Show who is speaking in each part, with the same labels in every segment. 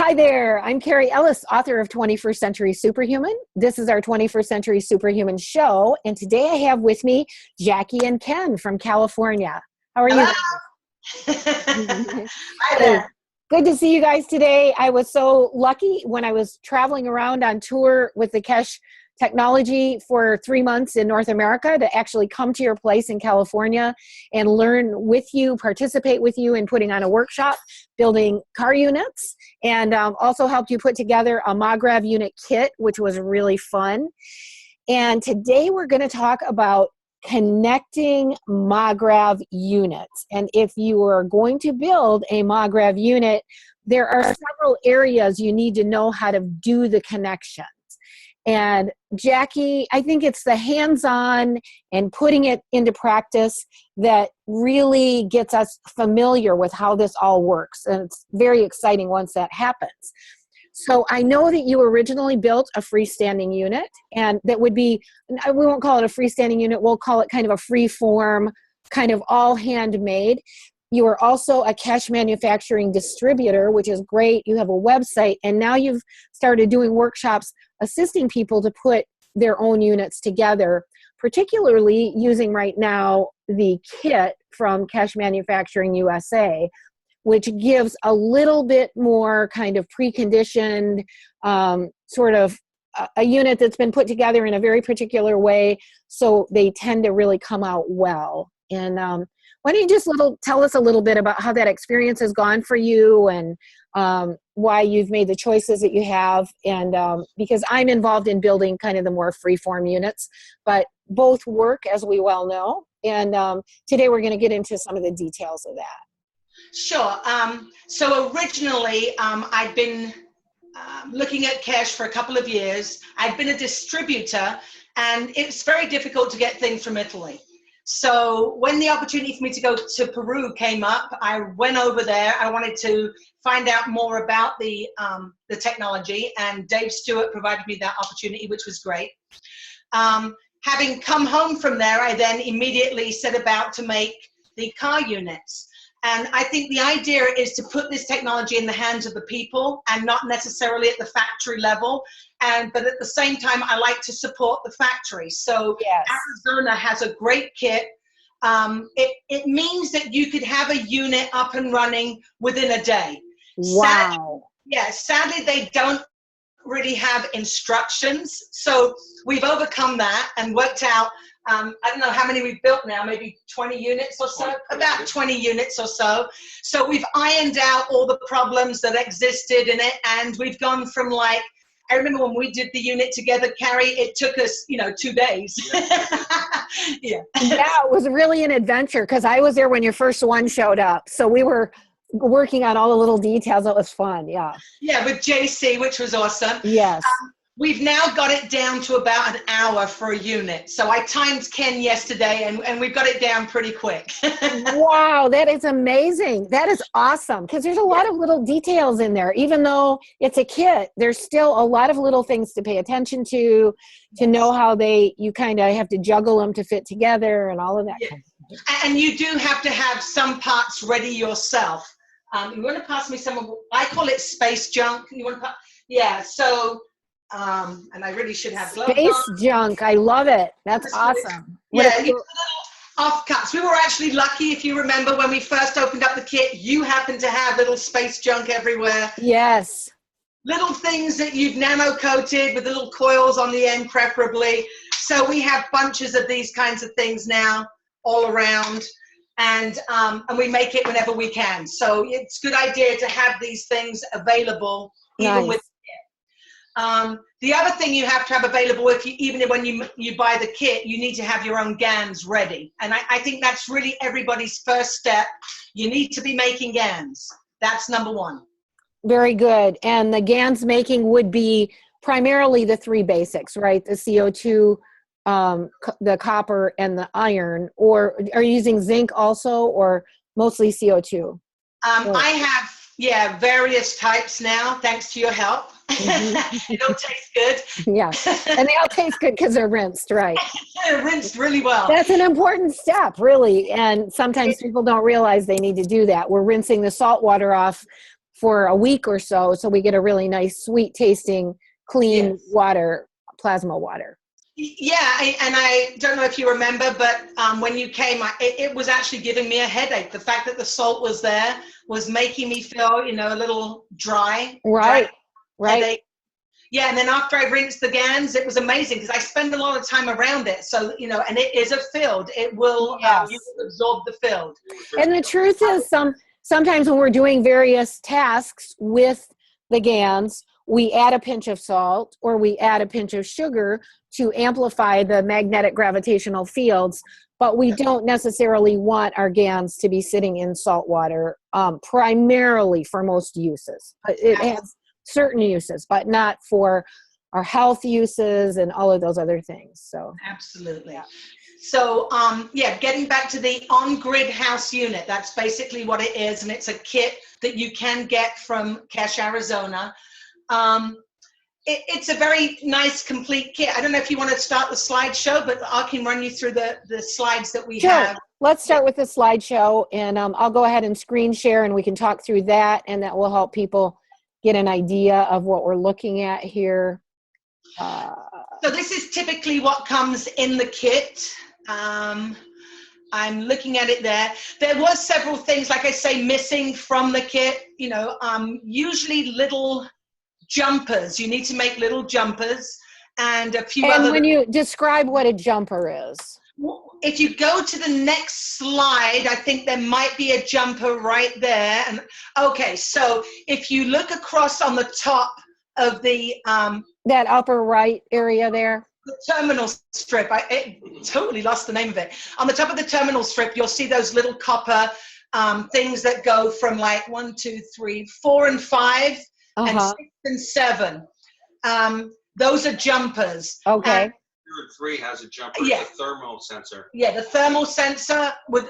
Speaker 1: Hi there, I'm Carrie Ellis, author of 21st Century Superhuman. This is our 21st Century Superhuman show, and today I have with me Jackie and Ken from California. How are you guys?
Speaker 2: Hi there.
Speaker 1: Good to see you guys today. I was so lucky when I was traveling around on tour with the Keshe technology for 3 months in North America to actually come to your place in California and learn with you, participate with you in putting on a workshop, building car units, and also helped you put together a Magrav unit kit, which was really fun. And today we're going to talk about connecting Magrav units. And if you are going to build a Magrav unit, there are several areas you need to know how to do the connections. And Jackie, I think it's the hands-on and putting it into practice that really gets us familiar with how this all works. And it's very exciting once that happens. So I know that you originally built a freestanding unit, and that would be, we won't call it a freestanding unit, we'll call it kind of a freeform, kind of all handmade. You are also a Keshe manufacturing distributor, which is great. You have a website, and now you've started doing workshops assisting people to put their own units together, particularly using right now the kit from Keshe Manufacturing USA, which gives a little bit more kind of preconditioned sort of a unit that's been put together in a very particular way, so they tend to really come out well. And why don't you just tell us a little bit about how that experience has gone for you, and why you've made the choices that you have, and because I'm involved in building kind of the more freeform units, but both work, as we well know, and today we're going to get into some of the details of that.
Speaker 2: Sure. So originally, I'd been looking at Keshe for a couple of years. I'd been a distributor, and it's very difficult to get things from Italy. So when the opportunity for me to go to Peru came up, I went over there. I wanted to find out more about the technology, and Dave Stewart provided me that opportunity, which was great. Having come home from there, I then immediately set about to make the car units. And I think the idea is to put this technology in the hands of the people and not necessarily at the factory level. But at the same time, I like to support the factory. So yes. Arizona has a great kit. It means that you could have a unit up and running within a day.
Speaker 1: Wow.
Speaker 2: Sadly, they don't really have instructions. So we've overcome that and worked out, I don't know how many we've built now, maybe 20 units or so, about 20 units or so. So we've ironed out all the problems that existed in it, and we've gone from, like, I remember when we did the unit together, Carrie, it took us, 2 days. Yeah,
Speaker 1: it was really an adventure, because I was there when your first one showed up. So we were working on all the little details. It was fun, yeah.
Speaker 2: Yeah, with JC, which was awesome.
Speaker 1: Yes.
Speaker 2: We've now got it down to about an hour for a unit. So I timed Ken yesterday, and we've got it down pretty quick.
Speaker 1: Wow, that is amazing. That is awesome, because there's a lot of little details in there. Even though it's a kit, there's still a lot of little things to pay attention to know how you kind of have to juggle them to fit together and all of that.
Speaker 2: Yeah. And you do have to have some parts ready yourself. You want to pass me some of, I call it space junk. You want to yeah, so... and I really should have gloves
Speaker 1: Space
Speaker 2: on.
Speaker 1: junk. I love it. That's awesome.
Speaker 2: Yeah, little offcuts. We were actually lucky, if you remember, when we first opened up the kit, you happened to have little space junk everywhere.
Speaker 1: Yes.
Speaker 2: Little things that you've nano-coated with little coils on the end, preferably. So we have bunches of these kinds of things now all around, and we make it whenever we can. So it's a good idea to have these things available, even with the other thing you have to have available, even when you buy the kit, you need to have your own GANS ready. And I think that's really everybody's first step. You need to be making GANS. That's number one.
Speaker 1: Very good. And the GANS making would be primarily the three basics, right? The CO2, the copper, and the iron. Or are you using zinc also, or mostly CO2?
Speaker 2: I have, various types now, thanks to your help. They don't taste good.
Speaker 1: Yeah, and they all taste good because they're rinsed, right?
Speaker 2: They're rinsed really well.
Speaker 1: That's an important step, really, and sometimes people don't realize they need to do that. We're rinsing the salt water off for a week or so, so we get a really nice, sweet tasting, clean
Speaker 2: Yes.
Speaker 1: water, plasma water.
Speaker 2: Yeah, and I don't know if you remember, but when you came, it was actually giving me a headache. The fact that the salt was there was making me feel, you know, a little dry.
Speaker 1: Right, right.
Speaker 2: Headache. Yeah, and then after I rinsed the GANS, it was amazing because I spend a lot of time around it. So, you know, and it is a field. It will,
Speaker 1: Yes.
Speaker 2: you will absorb the field.
Speaker 1: And the truth is, sometimes when we're doing various tasks with the GANs, we add a pinch of salt or we add a pinch of sugar to amplify the magnetic gravitational fields, but we don't necessarily want our GANs to be sitting in salt water, primarily for most uses. It has certain uses, but not for our health uses and all of those other things. So
Speaker 2: absolutely.
Speaker 1: Yeah.
Speaker 2: So, yeah, getting back to the on-grid house unit, that's basically what it is, and it's a kit that you can get from Keshe, Arizona. It's a very nice, complete kit. I don't know if you want to start the slideshow, but I can run you through the slides that we have.
Speaker 1: Let's start with the slideshow, and I'll go ahead and screen share, and we can talk through that, and that will help people get an idea of what we're looking at here.
Speaker 2: So this is typically what comes in the kit. I'm looking at it there. There was several things, like I say, missing from the kit. You know, usually little jumpers. You need to make little jumpers and a few other.
Speaker 1: And when you describe what a jumper is.
Speaker 2: If you go to the next slide, I think there might be a jumper right there. And okay, so if you look across on the top of the
Speaker 1: that upper right area there,
Speaker 2: the terminal strip, I totally lost the name of it. On the top of the terminal strip, you'll see those little copper things that go from like 1, 2, 3, 4, and 5, and 6 and 7. Those are jumpers.
Speaker 1: Okay.
Speaker 2: And
Speaker 3: 2 and 3 has a jumper.
Speaker 2: Yeah.
Speaker 3: It's a thermal sensor.
Speaker 2: yeah, the thermal sensor or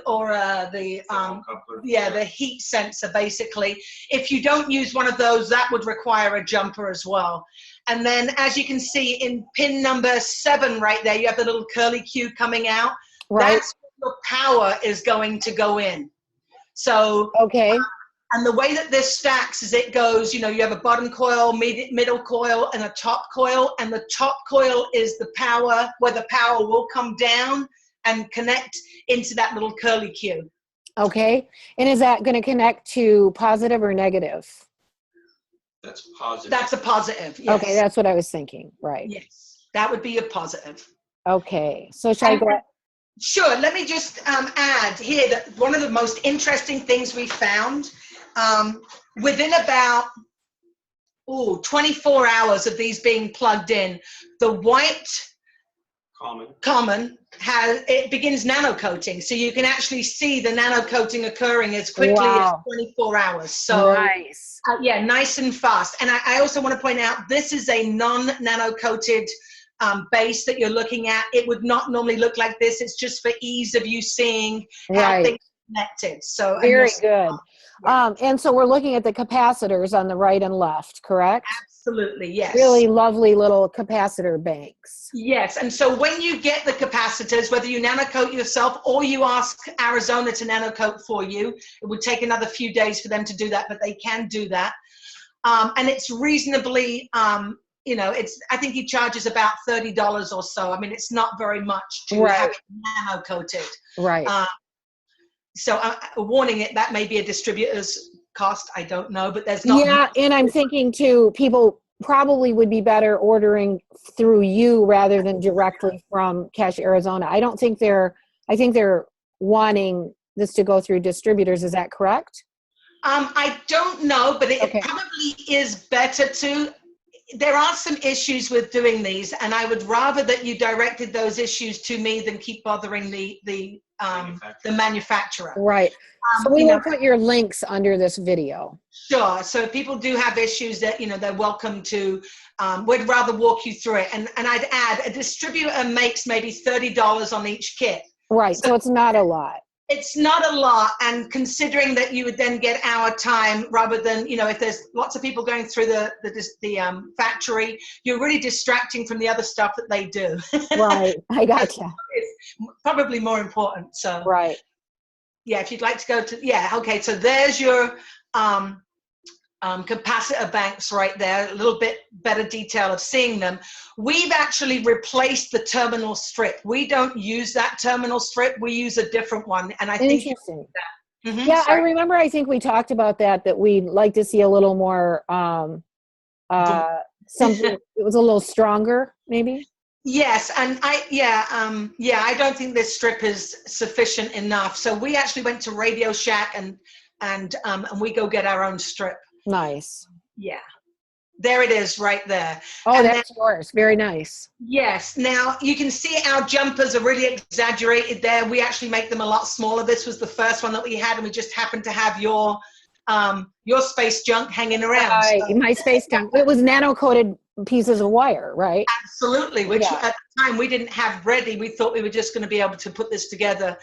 Speaker 2: the
Speaker 3: Thermocouple.
Speaker 2: the heat sensor, basically. If you don't use one of those, that would require a jumper as well. And then, as you can see in pin number 7 right there, you have the little curly Q coming out.
Speaker 1: Right.
Speaker 2: That's where your power is going to go in. So,
Speaker 1: okay.
Speaker 2: And the way that this stacks is it goes, you know, you have a bottom coil, middle coil, and a top coil. And the top coil is the power, where the power will come down and connect into that little curly Q.
Speaker 1: Okay. And is that going to connect to positive or negative?
Speaker 3: That's positive.
Speaker 2: That's a positive, yes.
Speaker 1: Okay, that's what I was thinking. Right.
Speaker 2: Yes, that would be a positive.
Speaker 1: Okay. So shall I go?
Speaker 2: Sure. Let me just add here that one of the most interesting things we found within about 24 hours of these being plugged in, the white common it begins nano-coating. So you can actually see the nano-coating occurring as quickly as 24 hours. So
Speaker 1: nice.
Speaker 2: Yeah, nice and fast. And I also want to point out, this is a non-nano-coated base that you're looking at. It would not normally look like this. It's just for ease of you seeing how things are connected. So
Speaker 1: very good. And so we're looking at the capacitors on the right and left, correct?
Speaker 2: Absolutely, yes.
Speaker 1: Really lovely little capacitor banks.
Speaker 2: Yes, and so when you get the capacitors, whether you nano-coat yourself or you ask Arizona to nano-coat for you, it would take another few days for them to do that, but they can do that. And it's reasonably, you know, I think he charges about $30 or so. I mean, it's not very much to have it nano-coated.
Speaker 1: Right.
Speaker 2: So warning it, that may be a distributor's cost. I don't know, but there's not.
Speaker 1: Yeah, and I'm thinking too, people probably would be better ordering through you rather than directly from Keshe, Arizona. I think they're wanting this to go through distributors. Is that correct?
Speaker 2: I don't know, but it probably is better to. There are some issues with doing these, and I would rather that you directed those issues to me than keep bothering the manufacturer.
Speaker 1: Right. So we will put your links under this video.
Speaker 2: Sure. So if people do have issues that, you know, they're welcome to, we'd rather walk you through it. And I'd add, a distributor makes maybe $30 on each kit.
Speaker 1: Right. So it's not a lot.
Speaker 2: It's not a lot, and considering that you would then get our time rather than, you know, if there's lots of people going through the factory, you're really distracting from the other stuff that they do.
Speaker 1: Right, I gotcha.
Speaker 2: It's probably more important. So
Speaker 1: right.
Speaker 2: Yeah, if you'd like to go to okay. So there's your capacitor banks right there, a little bit better detail of seeing them. We've actually replaced the terminal strip. We don't use that terminal strip. We use a different one. And I think
Speaker 1: Interesting.
Speaker 2: that.
Speaker 1: Yeah, I
Speaker 2: Sorry.
Speaker 1: remember, I think we talked about that we'd like to see a little more, something, it was a little stronger, maybe?
Speaker 2: Yes, and I don't think this strip is sufficient enough. So we actually went to Radio Shack and we go get our own strip.
Speaker 1: Nice.
Speaker 2: Yeah, there it is right there.
Speaker 1: Oh,
Speaker 2: And
Speaker 1: that's yours. Very nice.
Speaker 2: yes, now you can see our jumpers are really exaggerated there. We actually make them a lot smaller. This was the first one that we had, and we just happened to have your space junk hanging around.
Speaker 1: Right,
Speaker 2: So,
Speaker 1: my space junk. It was nano-coated pieces of wire, right?
Speaker 2: absolutely, which
Speaker 1: Yeah.
Speaker 2: at the time we didn't have ready. We thought we were just going to be able to put this together.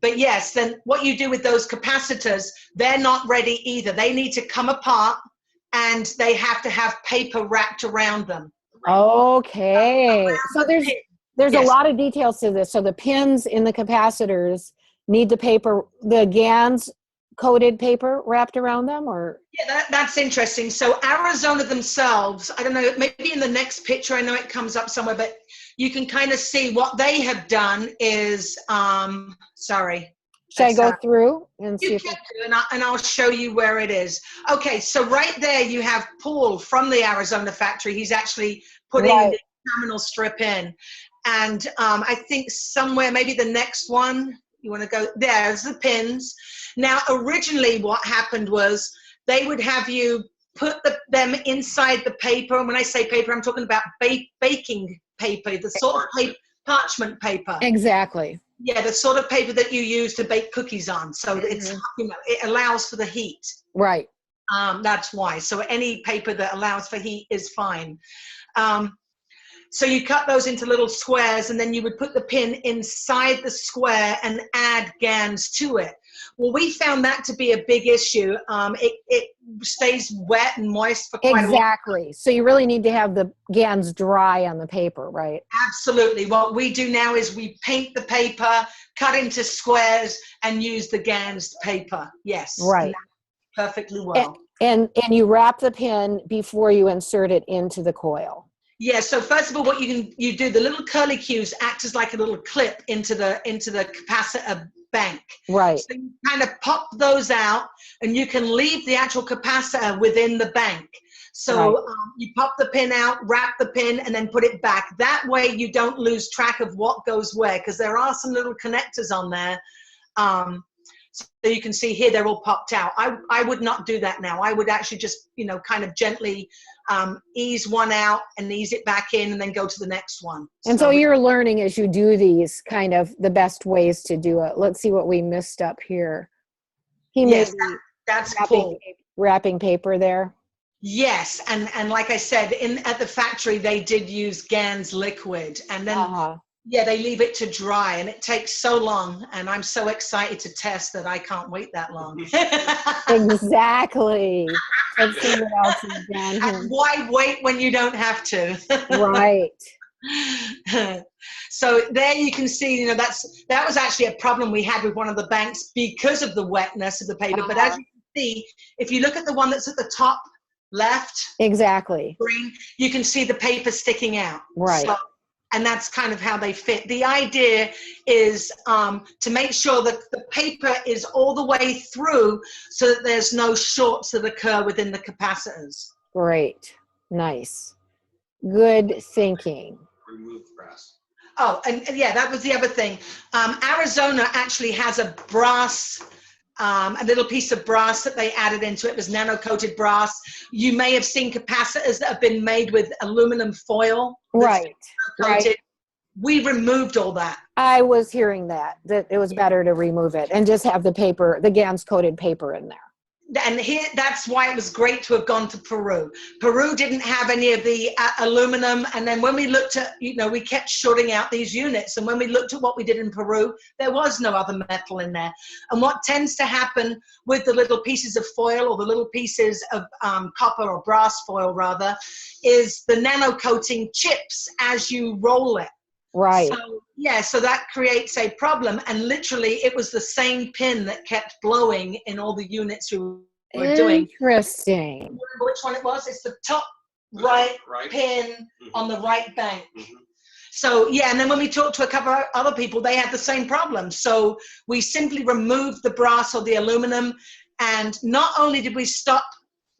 Speaker 2: But yes, then what you do with those capacitors, they're not ready either. They need to come apart and they have to have paper wrapped around them.
Speaker 1: Okay. So there's a
Speaker 2: Yes.
Speaker 1: lot of details to this. So the pins in the capacitors need the paper, the GANS coated paper wrapped around them, or?
Speaker 2: Yeah, that's interesting. So Arizona themselves, I don't know, maybe in the next picture, I know it comes up somewhere, but you can kind of see what they have done is, sorry.
Speaker 1: Should I go through and see
Speaker 2: You
Speaker 1: if
Speaker 2: can do, and I'll show you where it is. Okay, so right there you have Paul from the Arizona factory. He's actually putting the terminal strip in. And I think somewhere, maybe the next one, you want to go, there's the pins. Now, originally what happened was they would have you put them inside the paper. And when I say paper, I'm talking about baking paper, the sort of paper, parchment paper.
Speaker 1: Exactly.
Speaker 2: Yeah, the sort of paper that you use to bake cookies on. So it's, it allows for the heat.
Speaker 1: Right.
Speaker 2: That's why. So any paper that allows for heat is fine. So you cut those into little squares, and then you would put the pin inside the square and add GANS to it. Well, we found that to be a big issue. It stays wet and moist for quite a while.
Speaker 1: Exactly. So you really need to have the GANS dry on the paper, right?
Speaker 2: Absolutely. What we do now is we paint the paper, cut into squares, and use the GANS paper. Yes.
Speaker 1: Right.
Speaker 2: Perfectly well.
Speaker 1: And you wrap the pin before you insert it into the coil.
Speaker 2: Yeah, so first of all, what you do, the little curly cues act as like a little clip into the capacitor bank.
Speaker 1: Right.
Speaker 2: So you kind of pop those out, and you can leave the actual capacitor within the bank. So you pop the pin out, wrap the pin, and then put it back. That way you don't lose track of what goes where, because there are some little connectors on there. So you can see here, they're all popped out. I would not do that now. I would actually just, kind of gently ease one out and ease it back in, and then go to the next one.
Speaker 1: And so you're learning as you do these kind of the best ways to do it. Let's see what we missed up here. He made
Speaker 2: that's cool.
Speaker 1: Wrapping paper there.
Speaker 2: Yes, and like I said, at the factory they did use GANS liquid, and then yeah, they leave it to dry, and it takes so long, and I'm so excited to test that I can't wait that long.
Speaker 1: Exactly. Let's see what else is down here.
Speaker 2: And why wait when you don't have to?
Speaker 1: Right.
Speaker 2: So there you can see, that was actually a problem we had with one of the banks because of the wetness of the paper. But as you can see, if you look at the one that's at the top left,
Speaker 1: exactly,
Speaker 2: green, you can see the paper sticking out.
Speaker 1: Right.
Speaker 2: So, and that's kind of how they fit. The idea is to make sure that the paper is all the way through so that there's no shorts that occur within the capacitors.
Speaker 1: Great. Nice. Good thinking.
Speaker 3: Remove brass.
Speaker 2: Oh, and yeah, that was the other thing. Arizona actually has a brass, a little piece of brass that they added into it. It was nano-coated brass. You may have seen capacitors that have been made with aluminum foil.
Speaker 1: Right. Right.
Speaker 2: We removed all that.
Speaker 1: I was hearing that it was better to remove it and just have the paper, the GANS coated paper in there.
Speaker 2: And that's why it was great to have gone to Peru. Peru didn't have any of the aluminum. And then when we looked at, we kept shorting out these units. And when we looked at what we did in Peru, there was no other metal in there. And what tends to happen with the little pieces of foil, or the little pieces of copper or brass foil rather, is the nano coating chips as you roll it.
Speaker 1: Right.
Speaker 2: So, yeah, so that creates a problem. And literally, it was the same pin that kept blowing in all the units we we're doing.
Speaker 1: Interesting.
Speaker 2: Remember which one it was? It's the top right pin on the right bank. So yeah, and then when we talked to a couple of other people, they had the same problem. So we simply removed the brass or the aluminum, and not only did we stop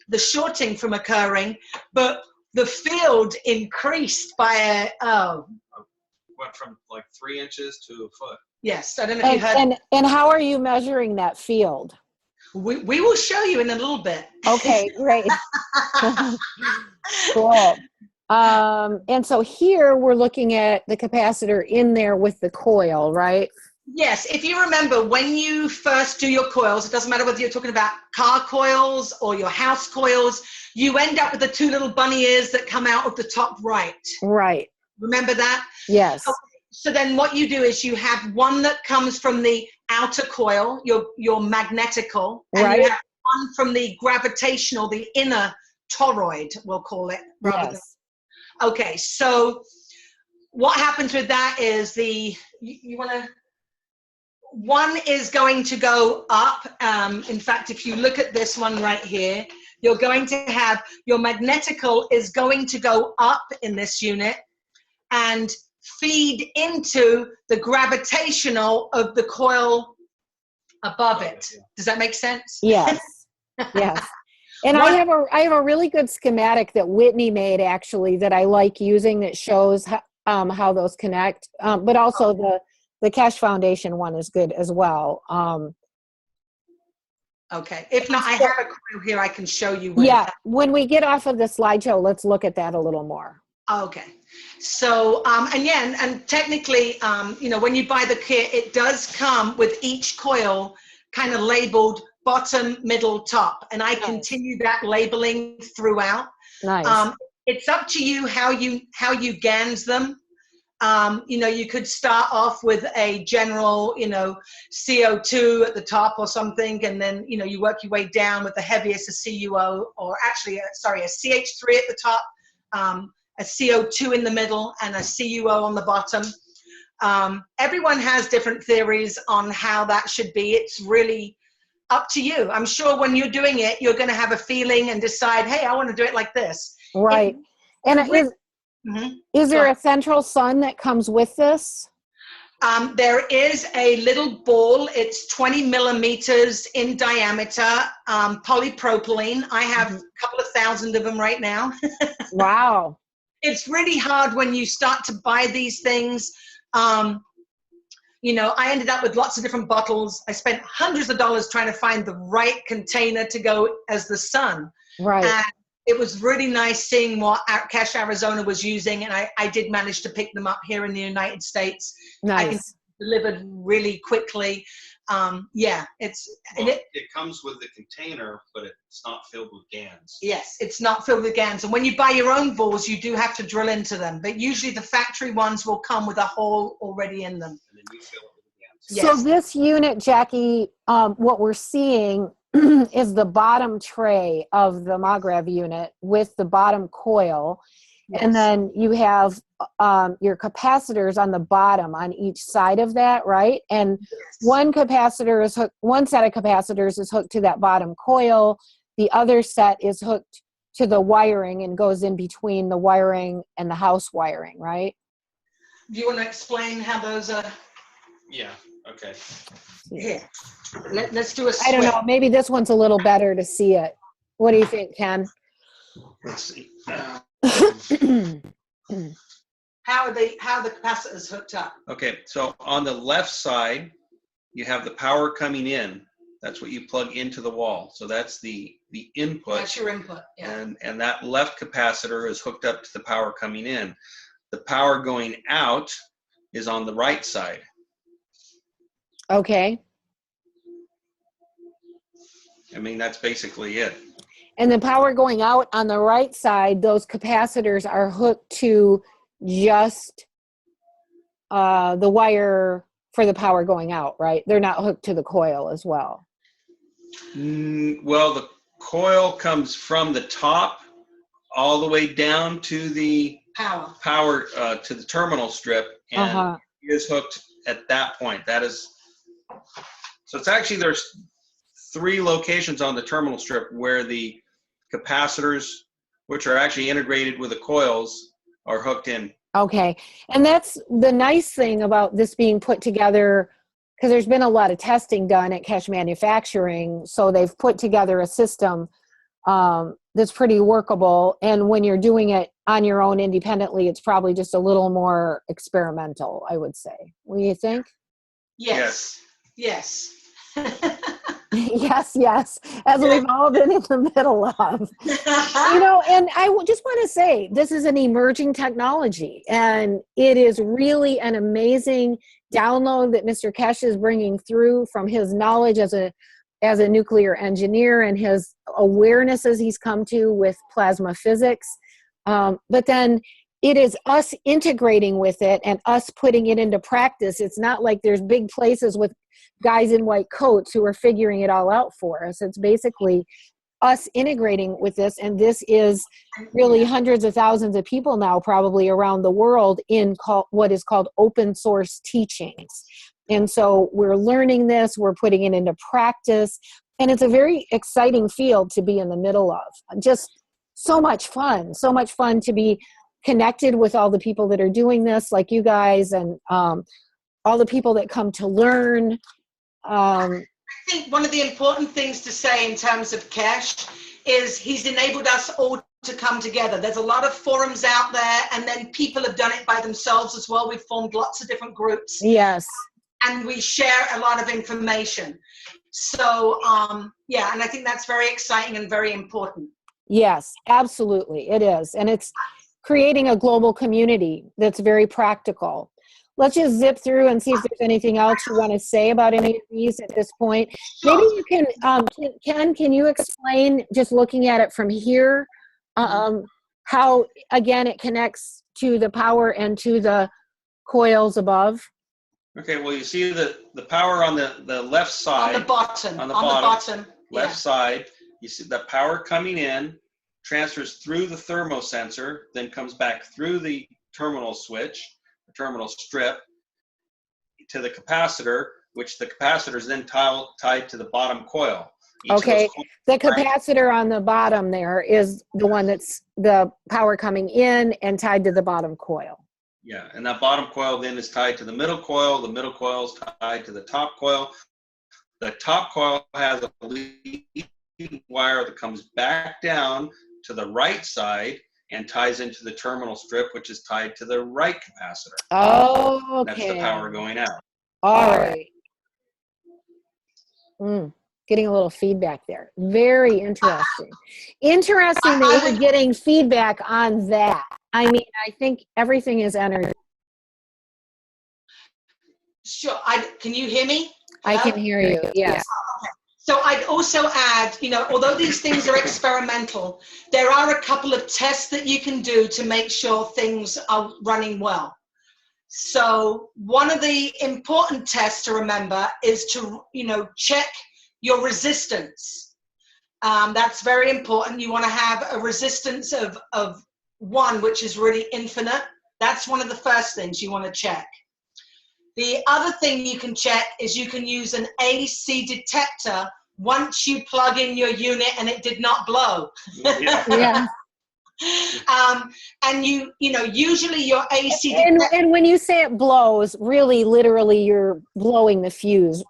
Speaker 2: the shorting from occurring, but the field increased by
Speaker 3: Went from like 3 inches to a foot.
Speaker 2: yes, I don't know if you heard.
Speaker 1: And how are you measuring that field?
Speaker 2: We will show you in a little bit.
Speaker 1: Okay, great. Cool. And so here we're looking at the capacitor in there with the coil, right?
Speaker 2: Yes, if you remember, when you first do your coils, it doesn't matter whether you're talking about car coils or your house coils, you end up with the 2 little bunny ears that come out of the top right.
Speaker 1: Right.
Speaker 2: Remember that?
Speaker 1: Yes.
Speaker 2: Okay. So then what you do is you have one that comes from the outer coil, your magnetical, and you have one from the gravitational, the inner toroid, we'll call it.
Speaker 1: Yes.
Speaker 2: Okay, so what happens with that is you want to, one is going to go up. In fact, if you look at this one right here, you're going to have your magnetical is going to go up in this unit and feed into the gravitational of the coil above it. Does that make sense?
Speaker 1: Yes. Yes. And I have a really good schematic that Whitney made actually that I like using that shows how those connect. But also the Keshe Foundation one is good as well.
Speaker 2: Okay. If not, I have a coil here I can show you.
Speaker 1: When we get off of the slideshow, let's look at that a little more.
Speaker 2: Okay. So, and technically, when you buy the kit, it does come with each coil kind of labeled bottom, middle, top. And I continue that labeling throughout.
Speaker 1: Nice.
Speaker 2: It's up to you how you GANS them. You could start off with a general, CO2 at the top or something, and then, you work your way down with the heaviest, a CUO, or actually, a CH3 at the top, a CO2 in the middle, and a CUO on the bottom. Everyone has different theories on how that should be. It's really up to you. I'm sure when you're doing it, you're going to have a feeling and decide, hey, I want to do it like this.
Speaker 1: Right. Is there a central sun that comes with this?
Speaker 2: There is a little ball. It's 20 millimeters in diameter, polypropylene. I have a couple of thousand of them right now.
Speaker 1: Wow.
Speaker 2: It's really hard when you start to buy these things. I ended up with lots of different bottles. I spent hundreds of dollars trying to find the right container to go as the sun.
Speaker 1: Right.
Speaker 2: And it was really nice seeing what Keshe, Arizona was using, and I did manage to pick them up here in the United States.
Speaker 1: Nice.
Speaker 2: I can delivered really quickly.
Speaker 3: It comes with the container, but it's not filled with GANS.
Speaker 2: Yes, it's not filled with GANS. And when you buy your own balls, you do have to drill into them. But usually the factory ones will come with a hole already in them.
Speaker 3: And then you fill it with GANS.
Speaker 2: Yes.
Speaker 1: So this unit, Jackie, what we're seeing is the bottom tray of the Magrav unit with the bottom coil. Yes. And then you have your capacitors on the bottom on each side of that, right? And yes. One set of capacitors is hooked to that bottom coil. The other set is hooked to the wiring and goes in between the wiring and the house wiring, right?
Speaker 2: Do you want to explain how those are?
Speaker 3: Yeah, okay.
Speaker 2: Here, let's do a switch.
Speaker 1: I don't know, maybe this one's a little better to see it. What do you think, Ken?
Speaker 3: Let's see.
Speaker 2: How are the capacitors hooked up?
Speaker 3: Okay, so on the left side, you have the power coming in. That's what you plug into the wall. So that's the input.
Speaker 2: That's your input, yeah.
Speaker 3: And that left capacitor is hooked up to the power coming in. The power going out is on the right side.
Speaker 1: Okay.
Speaker 3: I mean, that's basically it.
Speaker 1: And the power going out on the right side, those capacitors are hooked to just the wire for the power going out, right? They're not hooked to the coil as well.
Speaker 3: Well, the coil comes from the top all the way down to the power to the terminal strip, and it is hooked at that point. That is, so it's actually, there's 3 locations on the terminal strip where the capacitors, which are actually integrated with the coils, are hooked in.
Speaker 1: Okay. And that's the nice thing about this being put together, because there's been a lot of testing done at Keshe Manufacturing. So they've put together a system that's pretty workable. And when you're doing it on your own independently, it's probably just a little more experimental, I would say. What do you think?
Speaker 2: Yes. Yes.
Speaker 1: Yes, yes, as we've all been in the middle of. You know, and I just want to say, this is an emerging technology, and it is really an amazing download that Mr. Keshe is bringing through from his knowledge as a nuclear engineer and his awareness as he's come to with plasma physics. But then it is us integrating with it and us putting it into practice. It's not like there's big places with guys in white coats who are figuring it all out for us. It's basically us integrating with this, and this is really hundreds of thousands of people now probably around the world in what is called open source teachings. And so we're learning this, we're putting it into practice, and it's a very exciting field to be in the middle of. Just so much fun to be connected with all the people that are doing this, like you guys, and all the people that come to learn.
Speaker 2: I think one of the important things to say in terms of Keshe is he's enabled us all to come together. There's a lot of forums out there, and then people have done it by themselves as well. We've formed lots of different groups.
Speaker 1: Yes.
Speaker 2: And we share a lot of information. So, yeah, and I think that's very exciting and very important.
Speaker 1: Yes, absolutely. It is. And it's creating a global community that's very practical. Let's just zip through and see if there's anything else you want to say about any of these at this point. Maybe you can, Ken, can you explain, just looking at it from here, how, again, it connects to the power and to the coils above?
Speaker 3: Okay, well, you see the power on the left side.
Speaker 2: On the bottom.
Speaker 3: On the bottom.
Speaker 2: Yeah.
Speaker 3: Left side, you see the power coming in, transfers through the thermosensor, then comes back through the terminal switch, terminal strip, to the capacitor, which the capacitor is then tied to the bottom coil.
Speaker 1: Okay, the capacitor on the bottom there is the one that's the power coming in and tied to the bottom coil.
Speaker 3: Yeah, and that bottom coil then is tied to the middle coil. The middle coil is tied to the top coil. The top coil has a lead wire that comes back down to the right side and ties into the terminal strip, which is tied to the right capacitor.
Speaker 1: Oh, okay.
Speaker 3: That's the power going out.
Speaker 1: All right. Getting a little feedback there. Very interesting. Interesting that we're getting feedback on that. I mean, I think everything is energy.
Speaker 2: Sure. Can you hear me?
Speaker 1: Hello? I can hear you, yes.
Speaker 2: So I'd also add, you know, although these things are experimental, there are a couple of tests that you can do to make sure things are running well. So one of the important tests to remember is to, you know, check your resistance. That's very important. You want to have a resistance of 1, which is really infinite. That's one of the first things you want to check. The other thing you can check is you can use an AC detector once you plug in your unit and it did not blow.
Speaker 1: Yeah.
Speaker 2: And you know, usually your AC
Speaker 1: and when you say it blows, really, literally, you're blowing the fuse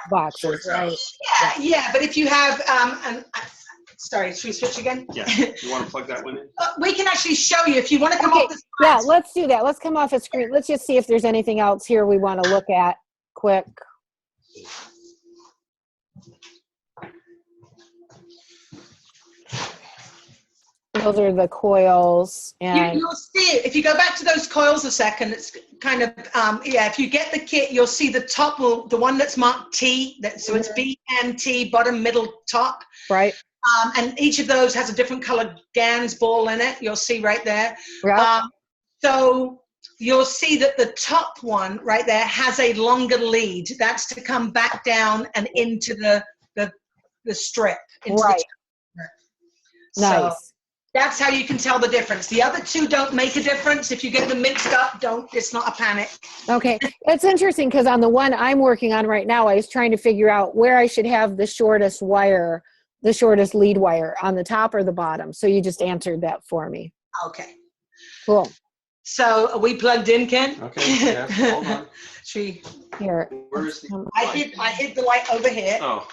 Speaker 1: boxes, right?
Speaker 2: Yeah. But if you have sorry, should we switch again?
Speaker 3: Yeah. You want to plug that one in?
Speaker 2: We can actually show you if you want to come off the screen.
Speaker 1: Yeah, let's do that. Let's come off the screen. Let's just see if there's anything else here we want to look at quick. Those are the coils. And
Speaker 2: you'll see it. If you go back to those coils a second, it's kind of, if you get the kit, you'll see the top, the one that's marked T, so it's B and T, bottom, middle, top.
Speaker 1: Right.
Speaker 2: And each of those has a different colored GANS ball in it. You'll see right there.
Speaker 1: Right.
Speaker 2: So you'll see that the top one right there has a longer lead. That's to come back down and into the strip. Into
Speaker 1: right.
Speaker 2: The nice.
Speaker 1: So,
Speaker 2: That's how you can tell the difference. The other two don't make a difference. If you get them mixed up, it's not a panic.
Speaker 1: Okay. It's interesting because on the one I'm working on right now, I was trying to figure out where I should have the shortest wire, the shortest lead wire, on the top or the bottom. So you just answered that for me.
Speaker 2: Okay.
Speaker 1: Cool.
Speaker 2: So are we plugged in, Ken?
Speaker 3: Okay, yeah, hold on.
Speaker 1: Here.
Speaker 3: Where's the
Speaker 2: I hid the light over here.
Speaker 3: Oh,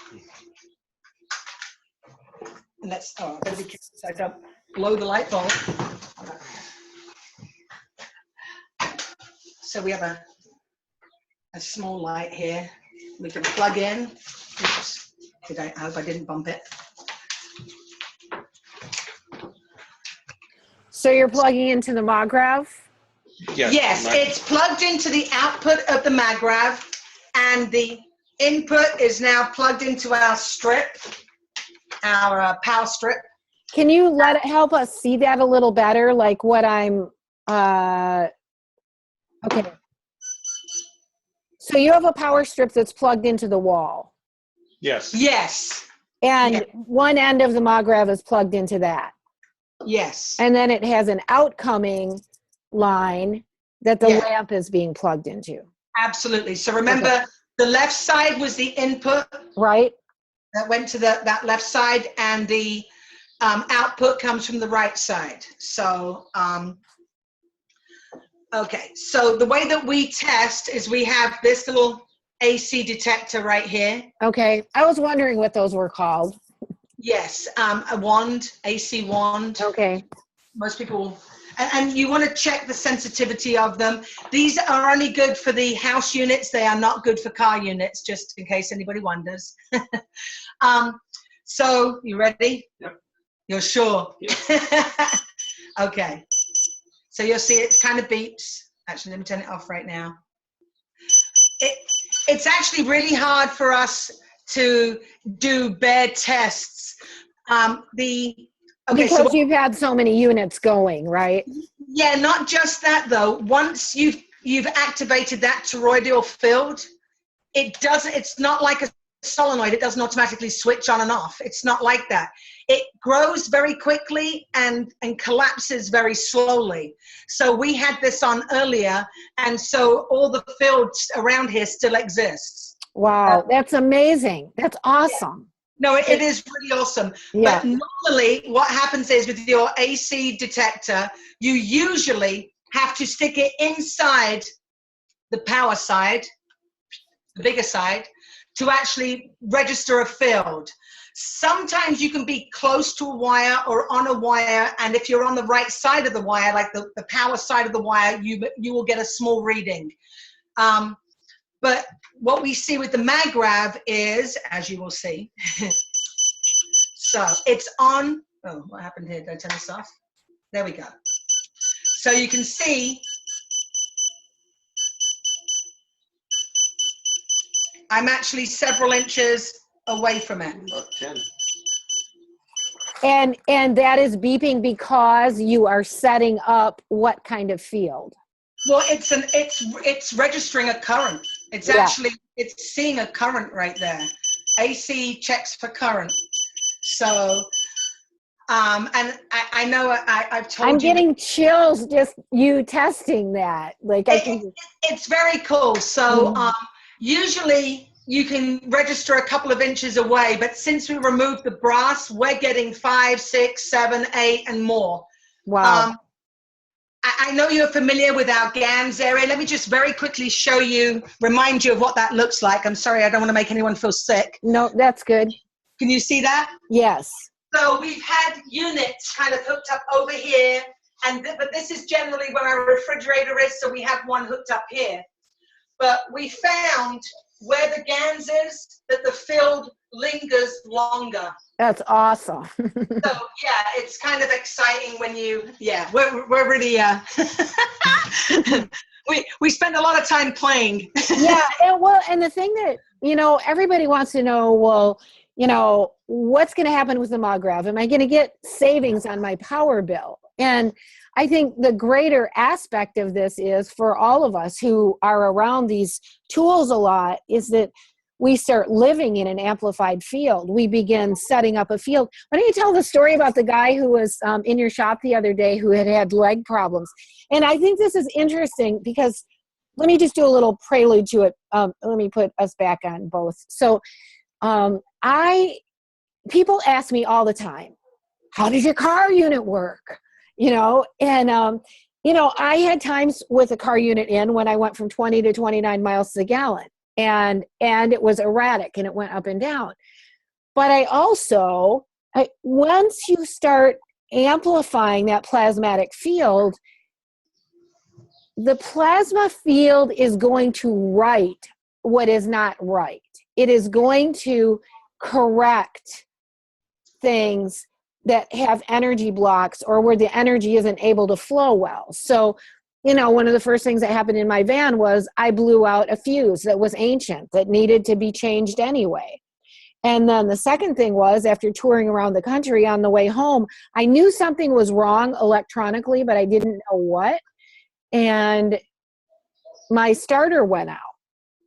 Speaker 2: And I better be careful so I don't blow the light bulb. So we have a small light here. We can plug in. Oops. I hope I didn't bump it.
Speaker 1: So you're plugging into the Magrav?
Speaker 2: Yes, it's plugged into the output of the Magrav, and the input is now plugged into our strip, our power strip.
Speaker 1: Can you help us see that a little better? Like what I'm, okay. So you have a power strip that's plugged into the wall.
Speaker 3: yes.
Speaker 2: Yes.
Speaker 1: And one end of the Magrav is plugged into that.
Speaker 2: Yes.
Speaker 1: And then it has an outcoming line that the lamp is being plugged into.
Speaker 2: Absolutely. So remember, the left side was the input.
Speaker 1: Right.
Speaker 2: That went to that left side, and the output comes from the right side. So, okay. So the way that we test is we have this little AC detector right here.
Speaker 1: Okay. I was wondering what those were called.
Speaker 2: Yes, a wand, AC wand.
Speaker 1: Okay.
Speaker 2: Most people, and you want to check the sensitivity of them. These are only good for the house units. They are not good for car units, just in case anybody wonders. So, you ready?
Speaker 3: Yep.
Speaker 2: You're sure?
Speaker 3: Yep.
Speaker 2: Okay. So you'll see it kind of beeps. Actually, let me turn it off right now. It's actually really hard for us to do bare tests.
Speaker 1: Because you've had so many units going, right?
Speaker 2: Yeah, not just that though. Once you've activated that toroidal field, it's not like a solenoid. It doesn't automatically switch on and off. It's not like that. It grows very quickly and collapses very slowly. So we had this on earlier, and so all the fields around here still exists.
Speaker 1: Wow, that's amazing. That's awesome.
Speaker 2: No, it is really awesome.
Speaker 1: Yeah.
Speaker 2: But normally what happens is with your AC detector, you usually have to stick it inside the power side, the bigger side, to actually register a field. Sometimes you can be close to a wire or on a wire, and if you're on the right side of the wire, like the power side of the wire, you will get a small reading. But what we see with the Magrav is, as you will see, so it's on. Oh, what happened here? Did I turn this off? There we go. So you can see I'm actually several inches away from it.
Speaker 3: About 10.
Speaker 1: And that is beeping because you are setting up what kind of field?
Speaker 2: Well, it's registering a current. It's actually, it's seeing a current right there. AC checks for current. So, and I know I've told you.
Speaker 1: I'm getting chills just you testing that. Like
Speaker 2: it's very cool. So usually you can register a couple of inches away, but since we removed the brass, we're getting 5, 6, 7, 8, and more.
Speaker 1: Wow.
Speaker 2: I know you're familiar with our GANS area. Let me just very quickly remind you of what that looks like. I'm sorry, I don't want to make anyone feel sick.
Speaker 1: No, that's good.
Speaker 2: Can you see that?
Speaker 1: Yes.
Speaker 2: So we've had units kind of hooked up over here, but this is generally where our refrigerator is, so we have one hooked up here. But we found where the GANS is, that the field lingers longer.
Speaker 1: That's awesome.
Speaker 2: So yeah, it's kind of exciting when we're really we spend a lot of time playing.
Speaker 1: Yeah, and the thing that everybody wants to know, what's going to happen with the Magrav? Am I going to get savings on my power bill? And I think the greater aspect of this is for all of us who are around these tools a lot is that we start living in an amplified field. We begin setting up a field. Why don't you tell the story about the guy who was in your shop the other day who had leg problems? And I think this is interesting because let me just do a little prelude to it. Let me put us back on both. So people ask me all the time, how does your car unit work? And I had times with a car unit in when I went from 20 to 29 miles to the gallon, and it was erratic and it went up and down. But once you start amplifying that plasmatic field, the plasma field is going to write what is not right. It is going to correct things that have energy blocks or where the energy isn't able to flow well. So, one of the first things that happened in my van was I blew out a fuse that was ancient that needed to be changed anyway. And then the second thing was, after touring around the country on the way home, I knew something was wrong electronically, but I didn't know what. And my starter went out.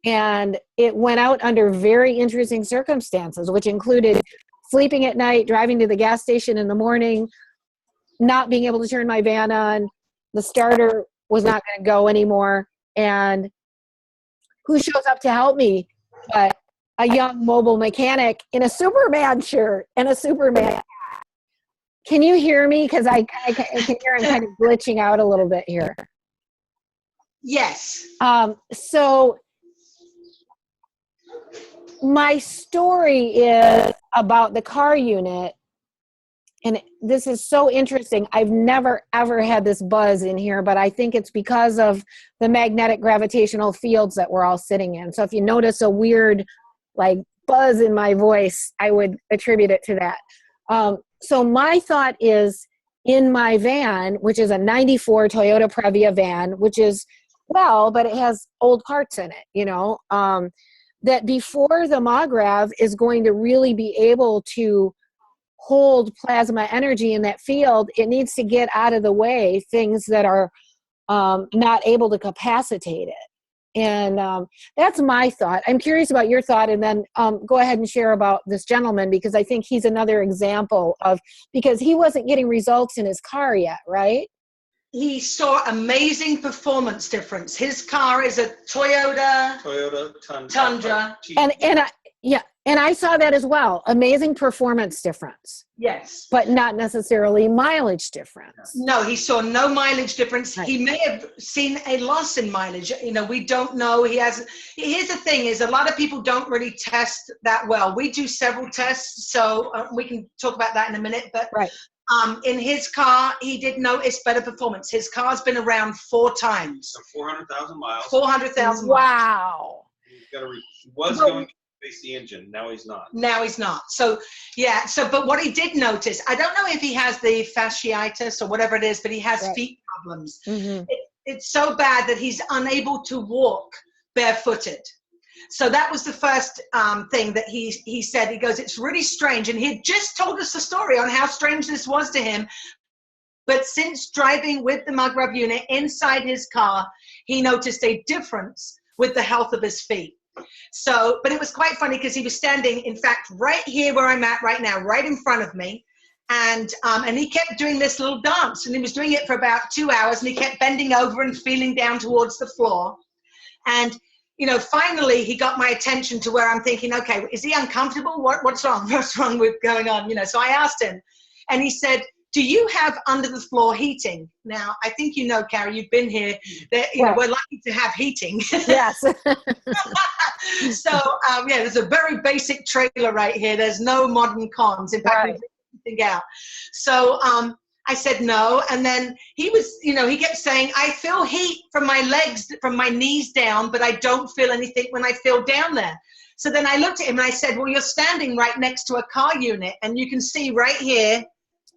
Speaker 1: And it went out under very interesting circumstances, which included sleeping at night, driving to the gas station in the morning, not being able to turn my van on. The starter was not going to go anymore. And who shows up to help me but a young mobile mechanic in a Superman shirt and a Superman hat. Can you hear me? Because I can hear I'm kind of glitching out a little bit here.
Speaker 2: Yes.
Speaker 1: So my story is about the car unit, and this is so interesting. I've never, ever had this buzz in here, but I think it's because of the magnetic gravitational fields that we're all sitting in. So if you notice a weird, buzz in my voice, I would attribute it to that. So my thought is, in my van, which is a 94 Toyota Previa van, which is, but it has old parts in it, that before the Magrav is going to really be able to hold plasma energy in that field, it needs to get out of the way things that are not able to capacitate it. And that's my thought. I'm curious about your thought, and then go ahead and share about this gentleman, because I think he's another example of, because he wasn't getting results in his car yet, right?
Speaker 2: He saw amazing performance difference. His car is a Toyota Tundra.
Speaker 1: And I saw that as well. Amazing performance difference.
Speaker 2: Yes.
Speaker 1: But not necessarily mileage difference.
Speaker 2: No, he saw no mileage difference.
Speaker 1: Right.
Speaker 2: He may have seen a loss in mileage. We don't know. He hasn't. Here's the thing is, a lot of people don't really test that well. We do several tests, so we can talk about that in a minute. But
Speaker 1: right.
Speaker 2: In his car, he did notice better performance. His car's been around 4 times.
Speaker 3: So 400,000 miles.
Speaker 2: 400,000 miles.
Speaker 1: Wow.
Speaker 3: He was going to face the engine. Now he's not.
Speaker 2: Now he's not. So, yeah. But what he did notice, I don't know if he has the fasciitis or whatever it is, but he has feet problems.
Speaker 1: Mm-hmm.
Speaker 2: It's so bad that he's unable to walk barefooted. So that was the first thing that he said. He goes, it's really strange. And he had just told us the story on how strange this was to him. But since driving with the Magrav unit inside his car, he noticed a difference with the health of his feet. So, but it was quite funny because he was standing, in fact, right here where I'm at right now, right in front of me. And he kept doing this little dance, and he was doing it for about 2 hours, and he kept bending over and feeling down towards the floor. And finally he got my attention to where I'm thinking, okay, is he uncomfortable? What's wrong? What's wrong with going on? So I asked him, and he said, do you have under the floor heating? Now, I think Carrie, you've been here, that we're lucky to have heating.
Speaker 1: Yes.
Speaker 2: So, there's a very basic trailer right here. There's no modern cons. In fact, we've written everything out. So, I said no, and then he was, he kept saying, I feel heat from my legs, from my knees down, but I don't feel anything when I feel down there. So then I looked at him and I said, well, you're standing right next to a car unit, and you can see right here,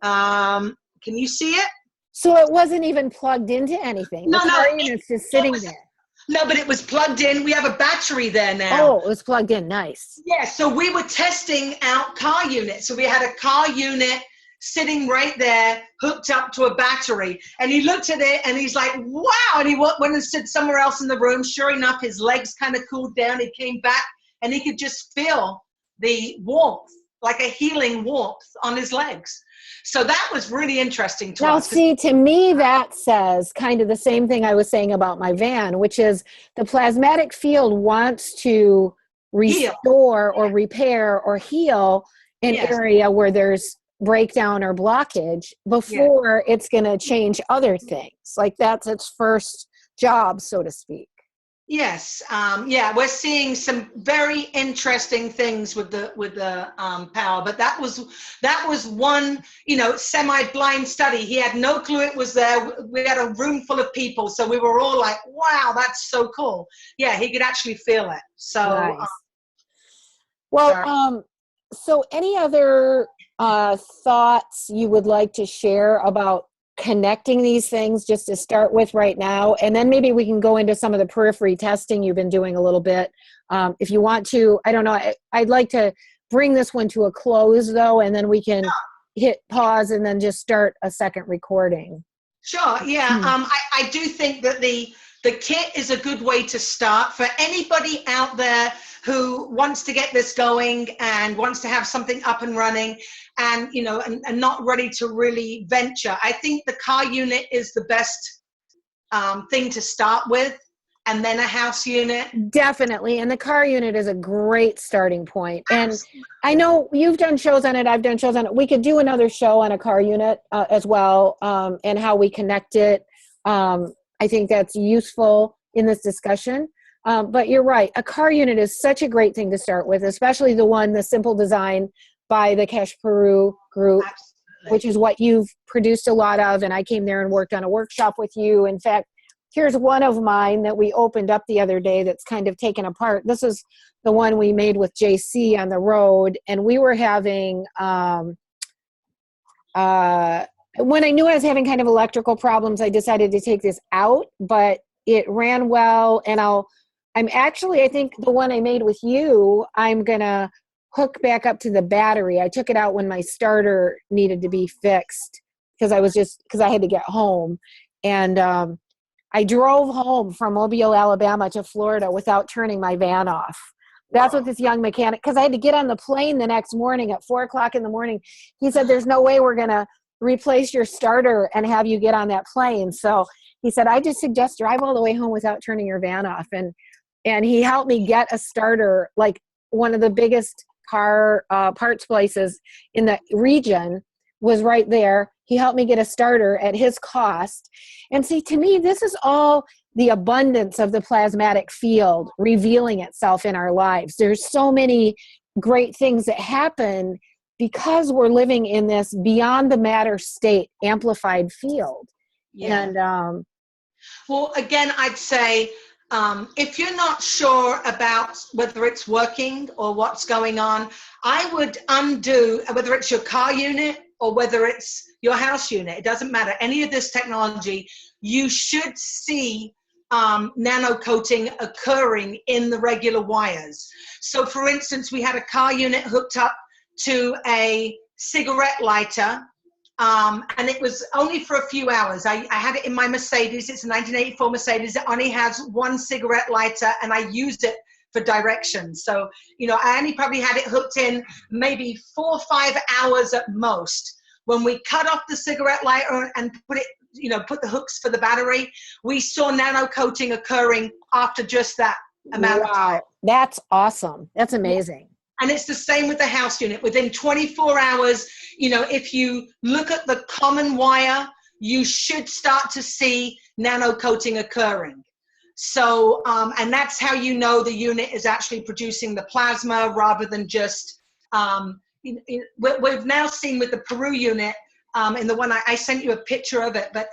Speaker 2: can you see it?
Speaker 1: So it wasn't even plugged into anything.
Speaker 2: No,
Speaker 1: the car unit's just sitting there.
Speaker 2: No, but it was plugged in. We have a battery there now.
Speaker 1: Oh, it was plugged in. Nice.
Speaker 2: Yeah, so we were testing out car units. So we had a car unit sitting right there, hooked up to a battery. And he looked at it and he's like, wow. And he went and stood somewhere else in the room. Sure enough, his legs kind of cooled down. He came back and he could just feel the warmth, like a healing warmth on his legs. So that was really interesting to
Speaker 1: Now,
Speaker 2: us.
Speaker 1: see, to me, that says kind of the same thing I was saying about my van, which is the plasmatic field wants to restore or repair or heal an area where there's breakdown or blockage before it's going to change other things. Like that's its first job, so to speak.
Speaker 2: Yes, we're seeing some very interesting things with the power, but that was one, semi-blind study. He had no clue it was there. We had a room full of people, so we were all like, "Wow, that's so cool!" Yeah, he could actually feel it. So,
Speaker 1: nice. So any other thoughts you would like to share about connecting these things just to start with right now, and then maybe we can go into some of the periphery testing you've been doing a little bit if you want to. I don't know, I'd like to bring this one to a close though, and then we can hit pause and then just start a second recording.
Speaker 2: Sure. I do think that the kit is a good way to start for anybody out there who wants to get this going and wants to have something up and running and, and not ready to really venture. I think the car unit is the best thing to start with, and then a house unit.
Speaker 1: Definitely. And the car unit is a great starting point. And I know you've done shows on it. I've done shows on it. We could do another show on a car unit as well, and how we connect it. I think that's useful in this discussion. But you're right. A car unit is such a great thing to start with, especially the simple design by the Keshe Peru group, which is what you've produced a lot of. And I came there and worked on a workshop with you. In fact, here's one of mine that we opened up the other day that's kind of taken apart. This is the one we made with JC on the road. And we were having, when I knew I was having kind of electrical problems, I decided to take this out, but it ran well. And I think the one I made with you, I'm going to hook back up to the battery. I took it out when my starter needed to be fixed because I had to get home. And I drove home from Mobile, Alabama to Florida without turning my van off. That's what this young mechanic, because I had to get on the plane the next morning at 4:00 in the morning. He said, "There's no way we're going to replace your starter and have you get on that plane." So he said, "I just suggest drive all the way home without turning your van off." And he helped me get a starter, like one of the biggest car parts places in the region was right there. He helped me get a starter at his cost. And see, to me, this is all the abundance of the plasmatic field revealing itself in our lives. There's so many great things that happen because we're living in this beyond the matter state amplified field.
Speaker 2: Yeah.
Speaker 1: And
Speaker 2: well, again, I'd say if you're not sure about whether it's working or what's going on, I would undo, whether it's your car unit or whether it's your house unit, it doesn't matter. Any of this technology, you should see nano-coating occurring in the regular wires. So for instance, we had a car unit hooked up to a cigarette lighter, and it was only for a few hours. I had it in my Mercedes. It's a 1984 Mercedes. It only has one cigarette lighter, and I used it for directions. So, I only probably had it hooked in maybe 4 or 5 hours at most. When we cut off the cigarette lighter and put the hooks for the battery, we saw nano-coating occurring after just that amount of time.
Speaker 1: That's awesome. That's amazing.
Speaker 2: And it's the same with the house unit. Within 24 hours, if you look at the common wire, you should start to see nano-coating occurring. So, and that's how you know the unit is actually producing the plasma rather than just, we've now seen with the Peru unit, in the one I sent you a picture of it, but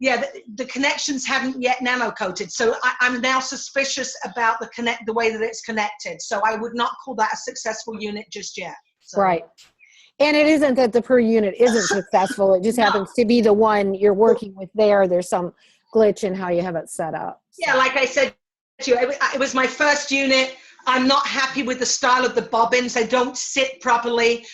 Speaker 2: the connections haven't yet nano-coated. So I'm now suspicious about the way that it's connected. So I would not call that a successful unit just yet. So.
Speaker 1: Right. And it isn't that the Peru unit isn't successful. It just happens to be the one you're working with there. There's some glitch in how you have it set up.
Speaker 2: Yeah, like I said to you, it was my first unit. I'm not happy with the style of the bobbins. They don't sit properly.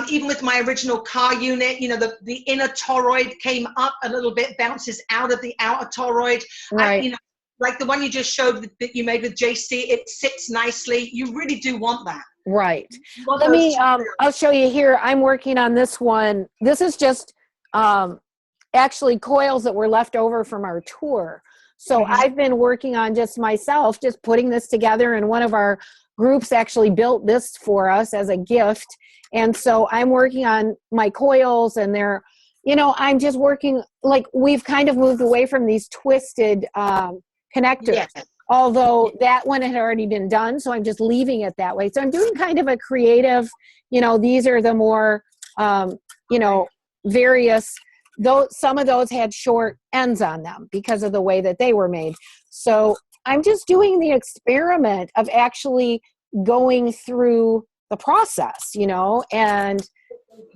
Speaker 2: Even with my original car unit, the inner toroid came up a little bit, bounces out of the outer toroid.
Speaker 1: Right.
Speaker 2: like the one you just showed that you made with JC, it sits nicely. You really do want that.
Speaker 1: Right.
Speaker 2: Want
Speaker 1: Let
Speaker 2: those
Speaker 1: me, I'll show you here. I'm working on this one. This is just actually coils that were left over from our tour. So I've been working on just myself, just putting this together, and one of our groups actually built this for us as a gift. And so I'm working on my coils, and they're, you know, I'm just working, like, we've kind of moved away from these twisted connectors.
Speaker 2: Yes.
Speaker 1: Although that one had already been done, so I'm just leaving it that way. So I'm doing kind of a creative, you know, these are the more, you know, various, though some of those had short ends on them because of the way that they were made. So I'm just doing the experiment of actually going through the process, you know, and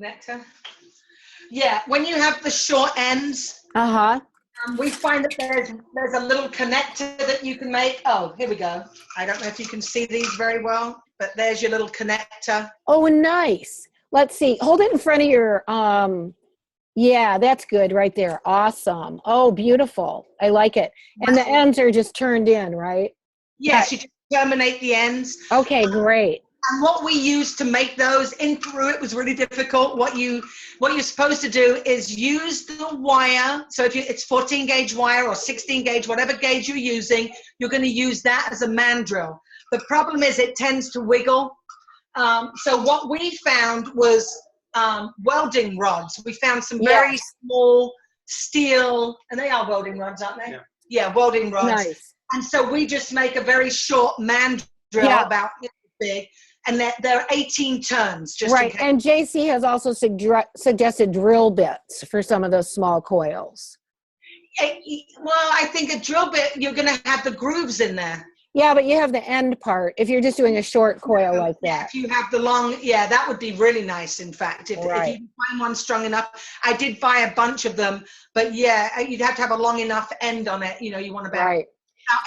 Speaker 2: Connector. Yeah, when you have the short ends, we find that there's a little connector that you can make. Oh, here we go. I don't know if you can see these very well, but there's your little connector.
Speaker 1: Oh, nice. Let's see. Hold it in front of your, yeah, that's good right there. Awesome. Oh, beautiful. I like it. And the ends are just turned in, right?
Speaker 2: Yes, you just terminate the ends.
Speaker 1: Okay, great.
Speaker 2: And what we used to make those in Peru, it was really difficult. What you're supposed to do is use the wire. So if it's 14 gauge wire or 16 gauge, whatever gauge you're using, you're going to use that as a mandrel. The problem is it tends to wiggle. So what we found was welding rods. We found some very small steel, and they are welding rods, aren't they? Yeah, welding rods. Nice. And so we just make a very short mandrel, about this big. And they're 18 turns. Just
Speaker 1: right. And JC has also suggested drill bits for some of those small coils.
Speaker 2: Well, I think a drill bit, you're going to have the grooves in there.
Speaker 1: Yeah, but you have the end part if you're just doing a short coil like that.
Speaker 2: If you have the long, that would be really nice, in fact. If you can find one strong enough. I did buy a bunch of them, but you'd have to have a long enough end on it. You know, you want about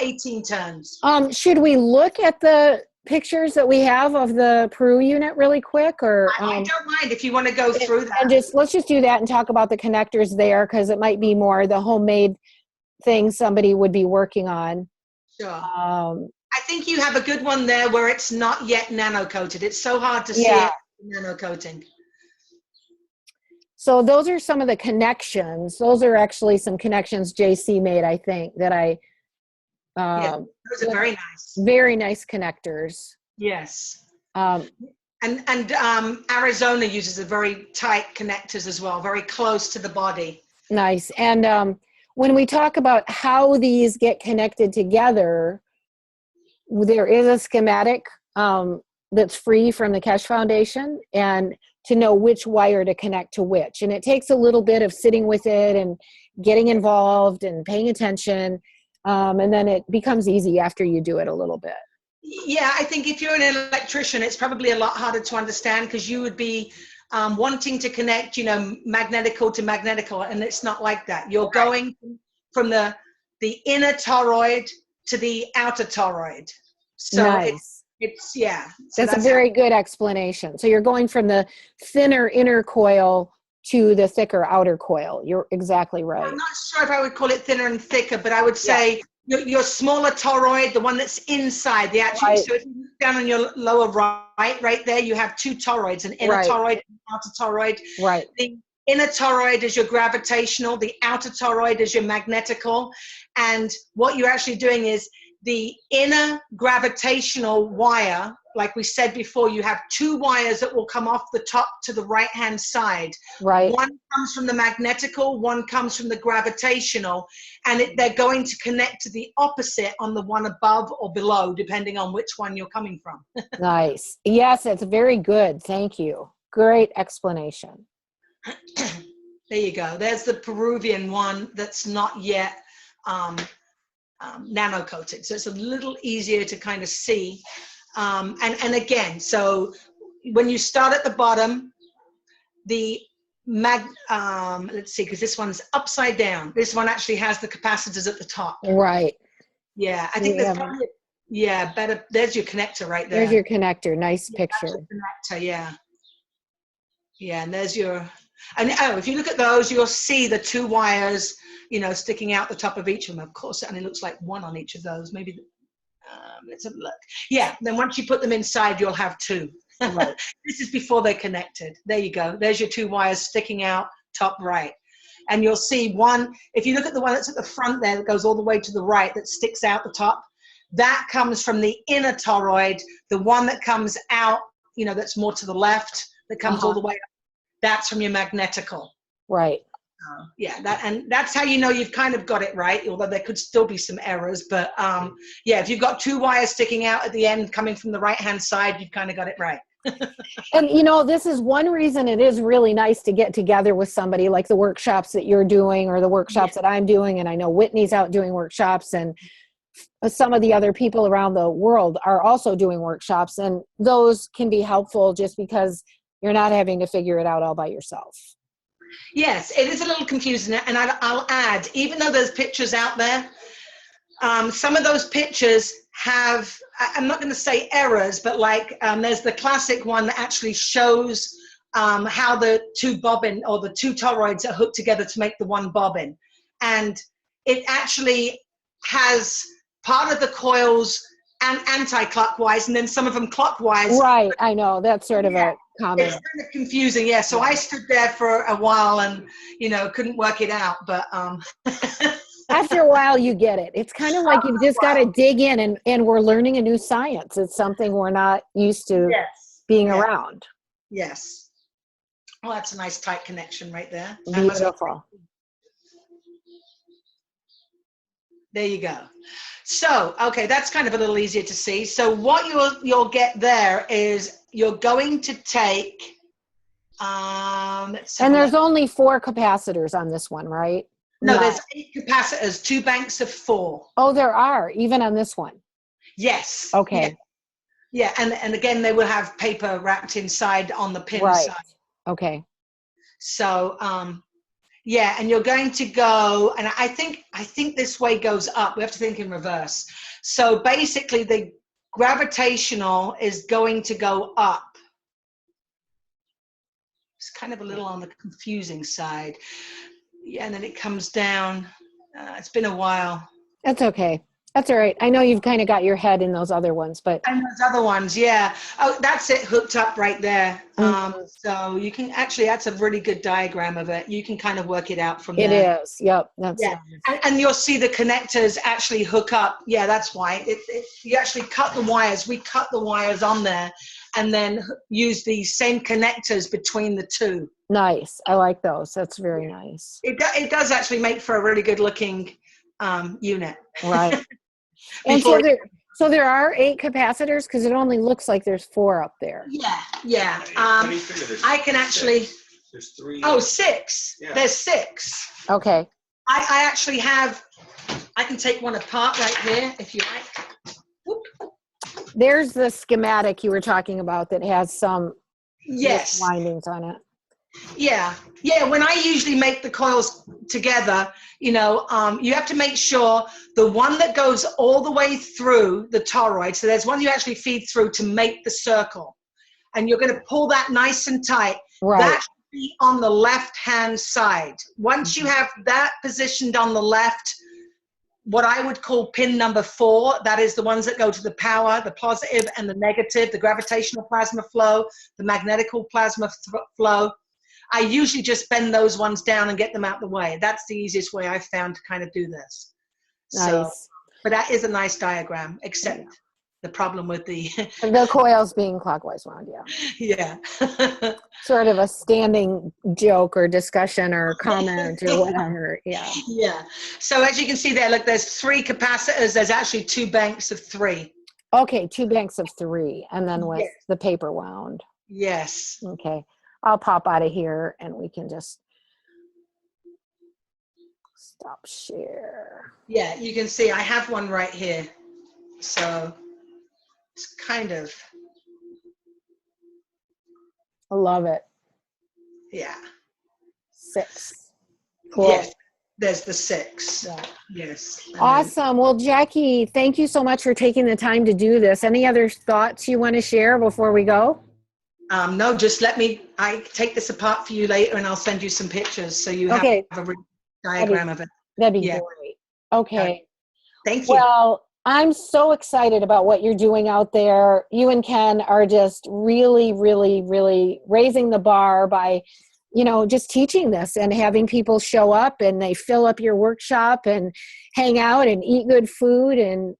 Speaker 2: 18 turns.
Speaker 1: Should we look at the pictures that we have of the Peru unit really quick, or
Speaker 2: I don't mind if you want to go through that.
Speaker 1: And let's just do that and talk about the connectors there, because it might be more the homemade thing somebody would be working on.
Speaker 2: Sure. I think you have a good one there where it's not yet nano-coated. It's so hard to see it nano-coating.
Speaker 1: So those are some of the connections. Those are actually some connections JC made, I think, that I
Speaker 2: those are very nice.
Speaker 1: Very nice connectors.
Speaker 2: Yes. And Arizona uses a very tight connectors as well, very close to the body.
Speaker 1: Nice. And when we talk about how these get connected together, there is a schematic that's free from the Keshe Foundation, and to know which wire to connect to which. And it takes a little bit of sitting with it and getting involved and paying attention. And then it becomes easy after you do it a little bit.
Speaker 2: Yeah, I think if you're an electrician, it's probably a lot harder to understand, because you would be wanting to connect, you know, magnetical to magnetical, and it's not like that. You're going from the inner toroid to the outer toroid. So
Speaker 1: nice.
Speaker 2: It's So
Speaker 1: that's a very good explanation. So you're going from the thinner inner coil to the thicker outer coil. You're exactly right.
Speaker 2: I'm not sure if I would call it thinner and thicker, but I would say your smaller toroid, the one that's inside the actual, so if you look down on your lower right there, you have two toroids, an inner toroid and an outer toroid.
Speaker 1: Right.
Speaker 2: The inner toroid is your gravitational, the outer toroid is your magnetical. And what you're actually doing is the inner gravitational wire, like we said before, you have two wires that will come off the top to the right-hand side.
Speaker 1: Right.
Speaker 2: One comes from the magnetical, one comes from the gravitational, and they're going to connect to the opposite on the one above or below, depending on which one you're coming from.
Speaker 1: Nice. Yes, it's very good. Thank you. Great explanation.
Speaker 2: There you go. There's the Peruvian one that's not yet nano-coated. So it's a little easier to kind of see. And again, so when you start at the bottom, let's see, because this one's upside down. This one actually has the capacitors at the top.
Speaker 1: Right.
Speaker 2: Yeah, I think there's probably, better. There's your connector right there.
Speaker 1: There's your connector. Nice picture.
Speaker 2: Connector, yeah. Yeah, and there's your And oh, if you look at those, you'll see the 2 wires, you know, sticking out the top of each of them. Of course, it only looks like 1 on each of those. Maybe, let's have a look. Yeah, then once you put them inside, you'll have 2.
Speaker 1: Right.
Speaker 2: This is before they're connected. There you go. There's your 2 wires sticking out top right. And you'll see one, if you look at the one that's at the front there that goes all the way to the right that sticks out the top, that comes from the inner toroid. The one that comes out, you know, that's more to the left, that comes all the way up, that's from your magnetical.
Speaker 1: Right.
Speaker 2: Yeah, and that's how you know you've kind of got it right, although there could still be some errors. But yeah, if you've got 2 wires sticking out at the end coming from the right-hand side, you've kind of got it right.
Speaker 1: And, you know, this is one reason it is really nice to get together with somebody like the workshops that you're doing or the workshops that I'm doing. And I know Whitney's out doing workshops, and some of the other people around the world are also doing workshops. And those can be helpful just because you're not having to figure it out all by yourself.
Speaker 2: Yes, it is a little confusing. And I'll add, even though there's pictures out there, some of those pictures have, I'm not going to say errors, but like there's the classic one that actually shows how the 2 bobbin or the 2 toroids are hooked together to make the 1 bobbin. And it actually has part of the coils and anti-clockwise, and then some of them clockwise.
Speaker 1: Right, I know. That's sort of a common.
Speaker 2: It's kind of confusing, yeah. So I stood there for a while and, you know, couldn't work it out, but
Speaker 1: after a while you get it. It's kind of like you've just got to dig in, and we're learning a new science. It's something we're not used to being around.
Speaker 2: Yes. Well, that's a nice tight connection right there.
Speaker 1: Beautiful.
Speaker 2: There you go. So, okay, that's kind of a little easier to see. So what you'll get there is you're going to take,
Speaker 1: and there's only 4 capacitors on this one, right?
Speaker 2: No, there's 8 capacitors, 2 banks of 4.
Speaker 1: Oh, there are, even on this one.
Speaker 2: Yes.
Speaker 1: Okay.
Speaker 2: Yeah, and again, they will have paper wrapped inside on the pin side.
Speaker 1: Okay.
Speaker 2: So, yeah, and you're going to go, and I think this way goes up. We have to think in reverse. So basically, the gravitational is going to go up. It's kind of a little on the confusing side. Yeah, and then it comes down. It's been a while.
Speaker 1: That's okay. That's all right. I know you've kind of got your head in those other ones, but.
Speaker 2: And those other ones, yeah. Oh, that's it hooked up right there. So you can actually, that's a really good diagram of it. You can kind of work it out from there.
Speaker 1: It is. Yep. That's
Speaker 2: nice. And you'll see the connectors actually hook up. Yeah, that's why. You actually cut the wires. We cut the wires on there and then use the same connectors between the 2.
Speaker 1: Nice. I like those. That's very nice.
Speaker 2: It does actually make for a really good looking unit.
Speaker 1: Right. And so there are 8 capacitors, because it only looks like there's 4 up there.
Speaker 2: Yeah. I can actually.
Speaker 3: There's 3.
Speaker 2: Oh, 6. Yeah. There's 6.
Speaker 1: Okay.
Speaker 2: I actually have. I can take one apart right here if you like. Whoop.
Speaker 1: There's the schematic you were talking about that has some windings on it.
Speaker 2: Yeah. When I usually make the coils together, you know, you have to make sure the one that goes all the way through the toroid, so there's one you actually feed through to make the circle, and you're going to pull that nice and tight.
Speaker 1: Right.
Speaker 2: That should be on the left-hand side. Once you have that positioned on the left, what I would call pin number 4, that is the ones that go to the power, the positive and the negative, the gravitational plasma flow, the magnetical plasma flow. I usually just bend those ones down and get them out the way. That's the easiest way I've found to kind of do this.
Speaker 1: Nice.
Speaker 2: So, but that is a nice diagram, except the problem with the
Speaker 1: coils being clockwise wound.
Speaker 2: Yeah.
Speaker 1: Sort of a standing joke or discussion or comment or whatever. Yeah.
Speaker 2: So as you can see there, look, there's 3 capacitors. There's actually 2 banks of 3.
Speaker 1: Okay, 2 banks of 3, and then with the paper wound.
Speaker 2: Yes.
Speaker 1: Okay. I'll pop out of here and we can just stop share.
Speaker 2: Yeah, you can see I have one right here. So it's kind of.
Speaker 1: I love it.
Speaker 2: Yeah.
Speaker 1: 6. Cool.
Speaker 2: Yes, there's the 6.
Speaker 1: Yeah.
Speaker 2: Yes.
Speaker 1: Awesome. Well, Jackie, thank you so much for taking the time to do this. Any other thoughts you want to share before we go?
Speaker 2: No, just let me, I take this apart for you later and I'll send you some pictures so you have
Speaker 1: Okay.
Speaker 2: a diagram of it.
Speaker 1: That'd be
Speaker 2: Yeah.
Speaker 1: great. Okay.
Speaker 2: Thank you.
Speaker 1: Well, I'm so excited about what you're doing out there. You and Ken are just really, really, really raising the bar by, you know, just teaching this and having people show up and they fill up your workshop and hang out and eat good food and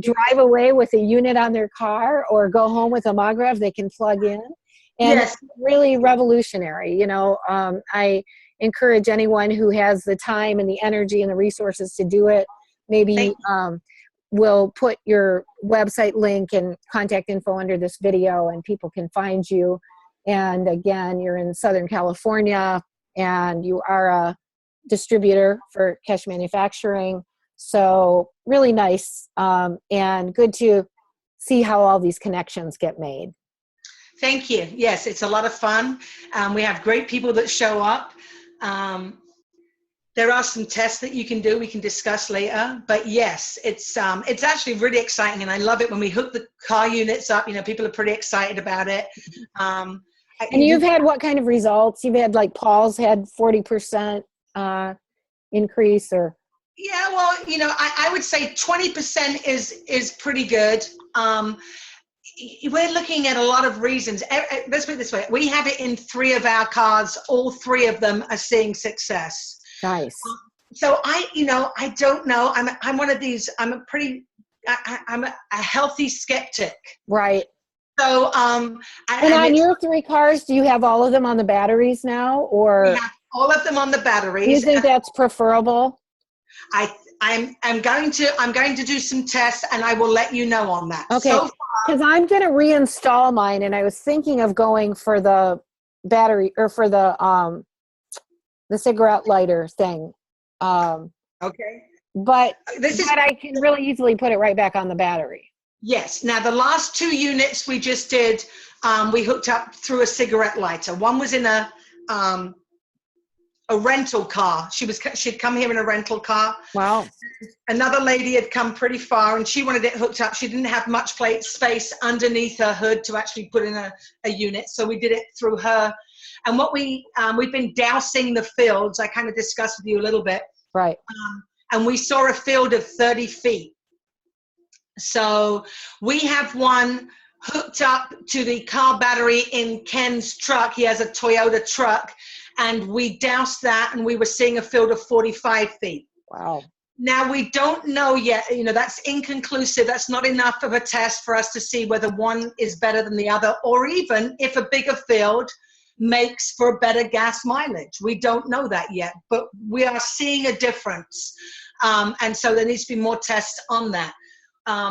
Speaker 1: drive away with a unit on their car or go home with a Magrav they can plug in. And
Speaker 2: Yes.
Speaker 1: it's really revolutionary. You know, I encourage anyone who has the time and the energy and the resources to do it. Maybe we'll put your website link and contact info under this video and people can find you. And again, you're in Southern California and you are a distributor for Keshe Manufacturing. So really nice and good to see how all these connections get made.
Speaker 2: Thank you. Yes, it's a lot of fun. We have great people that show up. There are some tests that you can do. We can discuss later. But yes, it's actually really exciting, and I love it when we hook the car units up. You know, people are pretty excited about it.
Speaker 1: And you've had what kind of results? You've had like Paul's had 40% increase, or?
Speaker 2: Yeah, well, you know, I would say 20% is pretty good. We're looking at a lot of reasons. Let's put it this way: we have it in 3 of our cars. All 3 of them are seeing success.
Speaker 1: Nice.
Speaker 2: So I don't know. I'm one of these. I'm a healthy skeptic.
Speaker 1: Right.
Speaker 2: So
Speaker 1: and on your 3 cars, do you have all of them on the batteries now, or
Speaker 2: we have all of them on the batteries?
Speaker 1: Do you think that's preferable?
Speaker 2: I'm going to do some tests, and I will let you know on that.
Speaker 1: Okay.
Speaker 2: So
Speaker 1: because I'm going to reinstall mine, and I was thinking of going for the battery or for the cigarette lighter thing.
Speaker 2: Okay.
Speaker 1: But I can really easily put it right back on the battery.
Speaker 2: Yes. Now, the last 2 units we just did, we hooked up through a cigarette lighter. One was in a rental car. She'd come here in a rental car.
Speaker 1: Wow.
Speaker 2: Another lady had come pretty far, and she wanted it hooked up. She didn't have much space underneath her hood to actually put in a unit, so we did it through her. And what we've been dousing the fields. I kind of discussed with you a little bit.
Speaker 1: Right.
Speaker 2: And we saw a field of 30 feet. So we have one hooked up to the car battery in Ken's truck. He has a Toyota truck, and we doused that, and we were seeing a field of 45 feet.
Speaker 1: Wow.
Speaker 2: Now, we don't know yet. You know, that's inconclusive. That's not enough of a test for us to see whether one is better than the other, or even if a bigger field makes for better gas mileage. We don't know that yet, but we are seeing a difference. And so there needs to be more tests on that.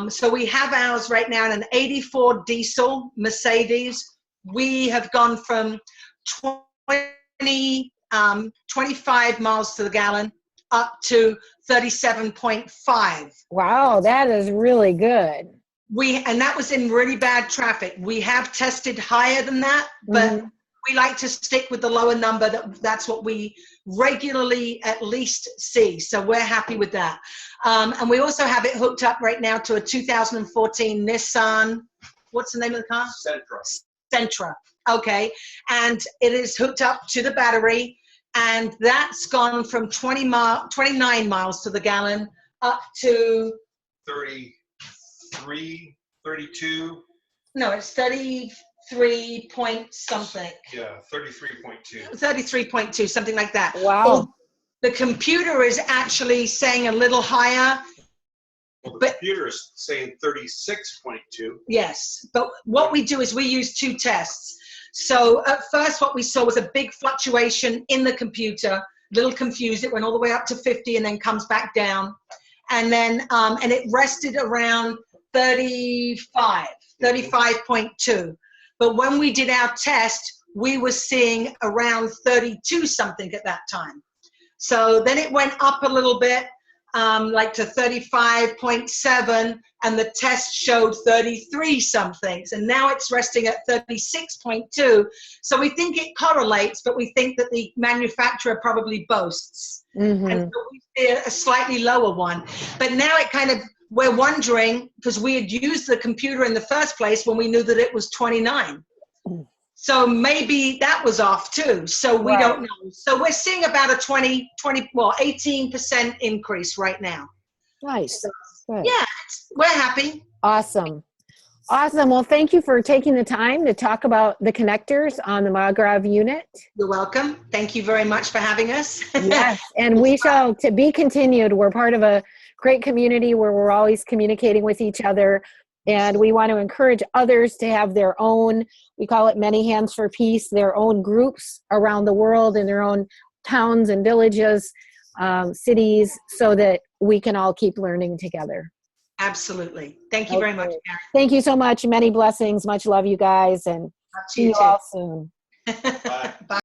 Speaker 2: So we have ours right now in an 84 diesel Mercedes. We have gone from 25 miles to the gallon up to 37.5.
Speaker 1: Wow, that is really good.
Speaker 2: And that was in really bad traffic. We have tested higher than that, but we like to stick with the lower number. That's what we regularly at least see. So we're happy with that. And we also have it hooked up right now to a 2014 Nissan. What's the name of the car? Sentra. Okay. And it is hooked up to the battery. And that's gone from 29 miles to the gallon up to
Speaker 3: 33, 32.
Speaker 2: No, it's 33 point something.
Speaker 3: Yeah, 33.2.
Speaker 2: 33.2, something like that.
Speaker 1: Wow.
Speaker 2: Well, the computer is actually saying a little higher.
Speaker 3: Well, the computer is saying 36.2.
Speaker 2: Yes, but what we do is we use 2 tests. So at first what we saw was a big fluctuation in the computer, a little confused. It went all the way up to 50 and then comes back down. And then, and it rested around 35.2. But when we did our test, we were seeing around 32 something at that time. So then it went up a little bit, like to 35.7, and the test showed 33 somethings, and now it's resting at 36.2. So we think it correlates, but we think that the manufacturer probably boasts. And so we see a slightly lower one. But now it kind of, we're wondering, because we had used the computer in the first place when we knew that it was 29. So maybe that was off too. So we
Speaker 1: Right.
Speaker 2: don't know. So we're seeing about a 18% increase right now.
Speaker 1: Nice.
Speaker 2: So,
Speaker 1: Good.
Speaker 2: yeah, we're happy.
Speaker 1: Awesome. Awesome. Well, thank you for taking the time to talk about the connectors on the Magrav unit.
Speaker 2: You're welcome. Thank you very much for having us.
Speaker 1: Yes, and we shall to be continued. We're part of a great community where we're always communicating with each other, and we want to encourage others to have their own, we call it Many Hands for Peace, their own groups around the world in their own towns and villages, cities, so that we can all keep learning together.
Speaker 2: Absolutely. Thank you very much, Karen.
Speaker 1: Thank you so much. Many blessings. Much love, you guys, and see you all soon.
Speaker 3: Bye.
Speaker 2: Bye.